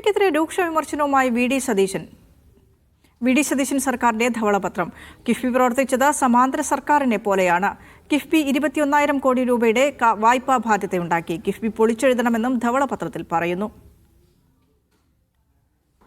കിഫ്ബിക്കെതിരെ രൂക്ഷ വിമർശനവുമായി V D Satheesan സർക്കാരിന്റെ ധവളപത്രം. കിഫ്ബി പ്രവർത്തിച്ചത് സമാന്തര സർക്കാരിനെ പോലെയാണ്. കിഫ്ബി 21,000 കോടി രൂപയുടെ വായ്പാ ബാധ്യതയുണ്ടാക്കി. കിഫ്ബി പൊളിച്ചെഴുതണമെന്നും ധവളപത്രത്തിൽ പറയുന്നു.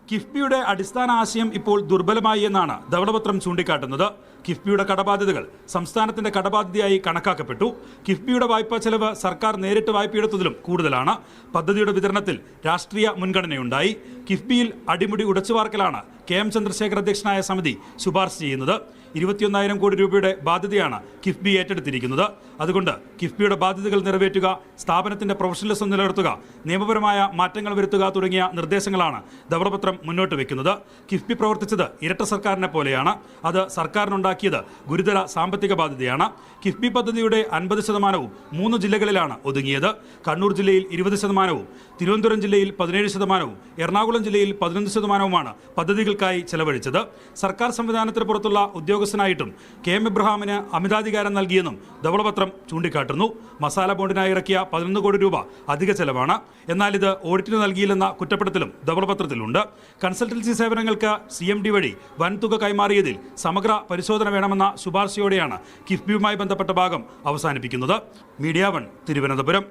കിഫ്ബിയുടെ അടിസ്ഥാന ആശയം ഇപ്പോൾ ദുർബലമായി എന്നാണ് ധവളപത്രം ചൂണ്ടിക്കാട്ടുന്നത്. കിഫ്ബിയുടെ കടബാധ്യതകൾ സംസ്ഥാനത്തിന്റെ കടബാധ്യതയായി കണക്കാക്കപ്പെട്ടു. കിഫ്ബിയുടെ വായ്പാ ചെലവ് സർക്കാർ നേരിട്ട് വായ്പയെടുത്തതിലും കൂടുതലാണ്. പദ്ധതിയുടെ വിതരണത്തിൽ രാഷ്ട്രീയ മുൻഗണനയുണ്ടായി. കിഫ്ബിയിൽ അടിമുടി ഉടച്ചുവാർക്കലാണ് KM ചന്ദ്രശേഖർ അധ്യക്ഷനായ സമിതി ശുപാർശ ചെയ്യുന്നത്. 21,000 കോടി രൂപയുടെ ബാധ്യതയാണ് കിഫ്ബി ഏറ്റെടുത്തിരിക്കുന്നത്. അതുകൊണ്ട് കിഫ്ബിയുടെ ബാധ്യതകൾ നിറവേറ്റുക, സ്ഥാപനത്തിന്റെ പ്രൊഫഷണലിസം നിലനിർത്തുക, നിയമപരമായ മാറ്റങ്ങൾ വരുത്തുക തുടങ്ങിയ നിർദ്ദേശങ്ങളാണ് ധവളപത്രം മുന്നോട്ട് വെക്കുന്നത്. കിഫ്ബി പ്രവർത്തിച്ചത് ഇരട്ട സർക്കാരിനെ പോലെയാണ്. അത് സർക്കാരിനുണ്ടാക്കിയത് ഗുരുതര സാമ്പത്തിക ബാധ്യതയാണ്. കിഫ്ബി പദ്ധതിയുടെ 50% 3 ജില്ലകളിലാണ് ഒതുങ്ങിയത്. കണ്ണൂർ ജില്ലയിൽ 20%, തിരുവനന്തപുരം ജില്ലയിൽ 17%, എറണാകുളം ജില്ലയിൽ 11%മാണ് പദ്ധതികൾക്കായി ചെലവഴിച്ചത്. സർക്കാർ സംവിധാനത്തിന് പുറത്തുള്ള ഉദ്യോഗസ്ഥനായിട്ടും KM ഇബ്രാഹിമിന് അമിതാധികാരം നൽകിയെന്നും ധവളപത്രം ചൂണ്ടിക്കാട്ടുന്നു. മസാല ബോണ്ടിനായി ഇറക്കിയ 11 കോടി രൂപ അധിക ചെലവാണ്. എന്നാൽ ഇത് ഓഡിറ്റിന് നൽകിയില്ലെന്ന കുറ്റപ്പെടുത്തലും ധവളപത്രത്തിലുണ്ട്. കൺസൾട്ടൻസി സേവനങ്ങൾക്ക് CMD വഴി വൻതുക കൈമാറിയതിൽ സമഗ്ര പരിശോധന വേണമെന്ന ശുപാർശയോടെയാണ് കിഫ്ബിയുമായി ബന്ധപ്പെട്ട ഭാഗം അവസാനിപ്പിക്കുന്നത്. മീഡിയ 1 തിരുവനന്തപുരം.